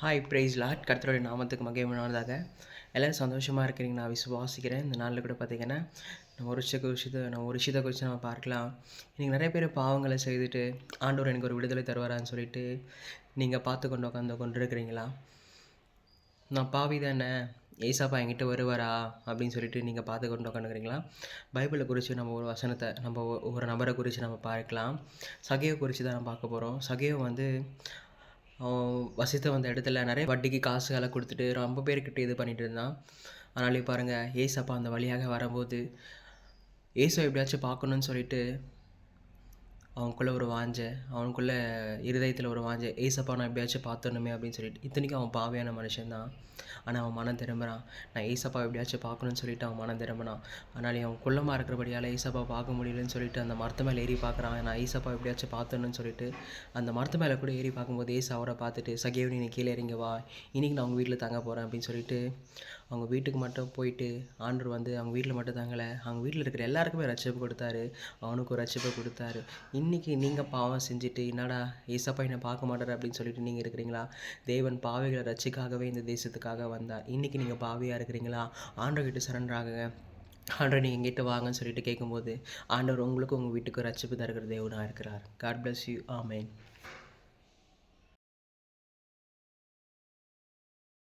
Hi price lot கர்த்தருடைய நாமத்துக்கு மகிமையானதாக. எல்லோரும் சந்தோஷமாக இருக்கிறீங்க நான் விசுவாசிக்கிறேன். இந்த நாளில் கூட பார்த்திங்கன்னா நம்ம ஒரு விஷயத்தை குறித்து நம்ம பார்க்கலாம். இன்றைக்கி நிறைய பேர் பாவங்களை செய்துட்டு ஆண்டவர் எனக்கு ஒரு விடுதலை தருவாரான்னு சொல்லிட்டு நீங்கள் பார்த்து கொண்டு கொண்டிருக்கிறீங்களா? நான் பாவி தானே, ஏசாப்பா என்கிட்ட வருவாரா அப்படின்னு சொல்லிட்டு நீங்கள் பார்த்து கொண்டு உட்காந்துக்கிறீங்களா? பைபிளை குறித்து நம்ம ஒரு வசனத்தை ஒரு நபரை குறித்து நம்ம பார்க்கலாம். சகையை குறித்து தான் நம்ம பார்க்க போகிறோம். சகையை வந்து வசித்த வந்த இடத்துல நிறைய வட்டிக்கு காசுகளை கொடுத்துட்டு ரொம்ப பேர்கிட்ட இது பண்ணிகிட்டு இருந்தான். ஆனாலே பாருங்கள், ஏசப்பா அந்த வழியாக வரும்போது ஏசுவை எப்படியாச்சும் பார்க்கணுன்னு சொல்லிட்டு அவனுக்குள்ளே ஒரு வாஞ்சை, அவனுக்குள்ளே இருதயத்தில் ஒரு வாஞ்சை, ஏசப்பா நான் எப்படியாச்சும் பார்த்துடணுமே அப்படின்னு சொல்லிட்டு. இத்தனைக்கும் அவன் பாவியான மனுஷன்தான். ஆனால் அவன் மனம் திரும்புகிறான். நான் ஏசப்பா எப்படியாச்சும் பார்க்கணுன்னு சொல்லிட்டு அவன் மனம் திரும்பினான். ஆனால் அவன் குள்ளமாக இருக்கிறபடியால் ஏசப்பா பார்க்க முடியலன்னு சொல்லிட்டு அந்த மரத்து மேலே ஏறி பார்க்குறான். நான் ஏசப்பா எப்படியாச்சும் பார்த்துடணுன்னு சொல்லிட்டு அந்த மரத்து மேலே கூட ஏறி பார்க்கும்போது ஏசு அவரை பார்த்துட்டு, சகேவனி நீ கீழே இறங்கி வா, இன்றைக்கி நான் அவங்க வீட்டில் தங்க போகிறேன் அப்படின்னு சொல்லிட்டு அவங்க வீட்டுக்கு மட்டும் போயிட்டு ஆண்டவர் வந்து அவங்க வீட்டில் மட்டும் தங்கலை, அவங்க வீட்டில் இருக்கிற எல்லாருக்குமே ரட்சிப்பு கொடுத்தாரு. அவனுக்கு ஒரு ரட்சிப்பை கொடுத்தாரு. இன்றைக்கி நீங்கள் பாவம் செஞ்சுட்டு என்னடா ஏசப்பா என்னை பார்க்க மாட்டார் அப்படின்னு சொல்லிட்டு நீங்கள் இருக்கிறீங்களா? தேவன் பாவிகளை ரட்சிக்காகவே இந்த தேசத்துக்காக வந்தார். இன்றைக்கி நீங்கள் பாவியாக இருக்கிறீங்களா? ஆண்டவர்கிட்ட சரண்டர் ஆகுங்க. ஆண்டவர் நீங்கள் எங்கிட்ட வாங்கன்னு சொல்லிட்டு கேட்கும்போது ஆண்டவர் உங்களுக்கும் உங்கள் வீட்டுக்கு ரட்சிப்பு தருகிற தேவனாக இருக்கிறார். God bless you. ஆமேன்.